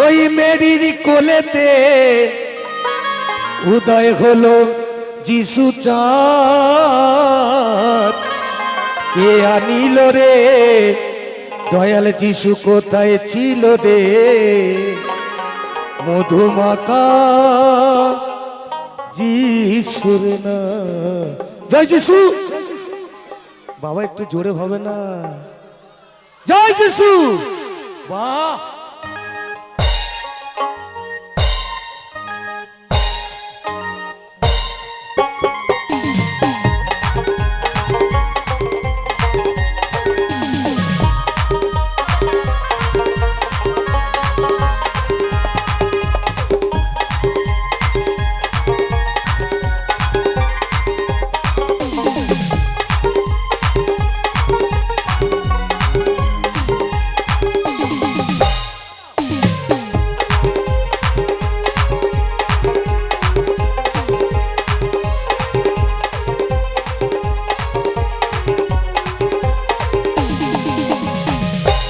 ওই মেরির কোলেতে উদয় হলো যিশু চাঁদ। কে আনিল রে দয়াল যিশু কোথায় ছিল রে মধুমাকা যিশুর না। জয় যিশু। বাবা একটু জোরে হবে না? জয় যিশু। বাহ,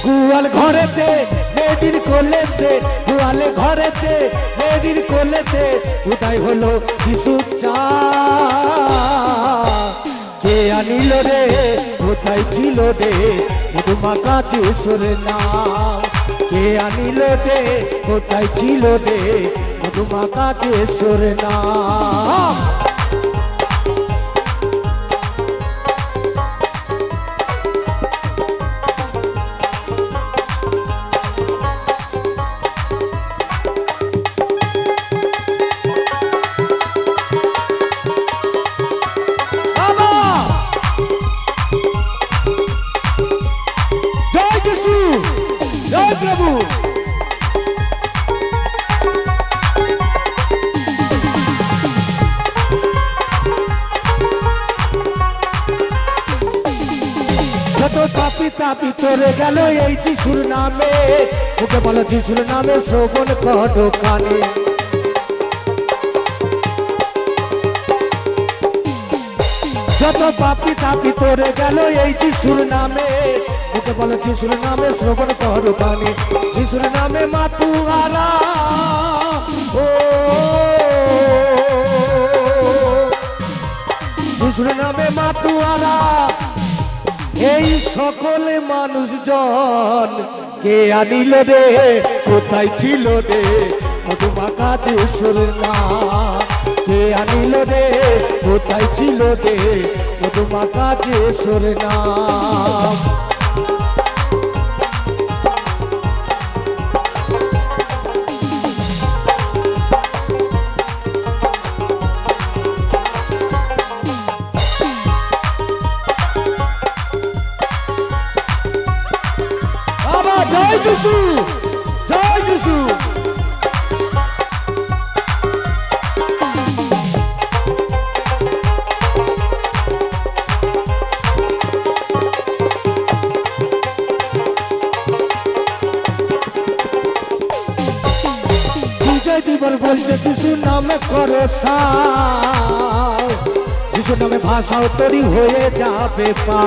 গোয়াল ঘরেতে মেয়েদির কোলেতে, গোয়ালে ঘরেতে মেয়েদির কোলেতে উদয় হলো যিশু চাঁদ। কে আনিল রে কোথায় ছিল রে মধুমাকা যিশুর নাম। কে আনিল রে কোথায় ছিল রে মধুমাকা যিশুর নাম। জয় প্রভু। যত পাপি তাপি তোরে গেল এই যিশুর নামে, মুখে বলো যিশুর নামে শ্রবণ করো কানে। যত পাপি তাপি তোরে গেল এই যিশুর নামে, মুখে বলো যিশুর নামে শ্রবণ করো কানে। যিশুর নামে মাতুয়ারা ও, যিশুর নামে মাতুয়ারা এই সকলে মানুষজন। কে আনিল রে কোথায় ছিল রে মধুমাকা যিশুর নাম। কে আনিল রে কোথায় ছিল রে মধুমাকা যিশুর নাম। জয় যিশু, জয় যিশু। বিজয় দিবর বলছে যিশু নামে করো সাও, যিশু নামে ভাষাও তৈরি হয়ে যাবে পা।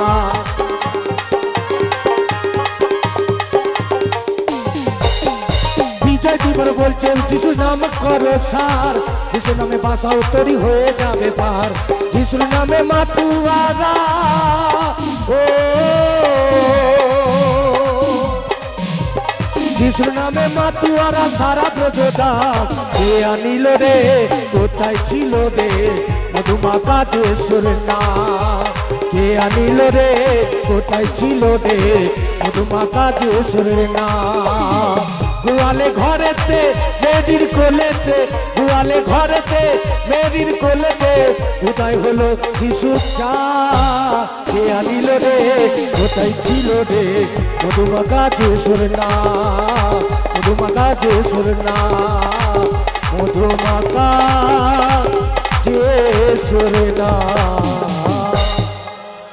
বিজয় দিবর বলছেন যিশু নাম করো সার, যিশু নামে ভাষাও তৈরি হয়ে যাবে পার। যিশুর নামে মাতুয়ারা ও, যিশুর নামে মাতুয়ারা সারা ব্রজদাম। কে আনিল রে কোথায় ছিল রে মধুমাকা যিশুর নাম। কে আনিল রে কোথায় ছিল রে মধুমাকা যিশুর নাম। গোয়ালে ঘরেতে মেয়েদির কোলেতে, গোয়ালে ঘরেতে মেয়েদির কোলেতে উদয় হলো যিশু চাঁদ। কে আনিল রে কোথায় ছিল রে মধুমাকা যিশুর নাম। মধুমাকা যিশুর নাম। মধুমাকা যিশুর নাম।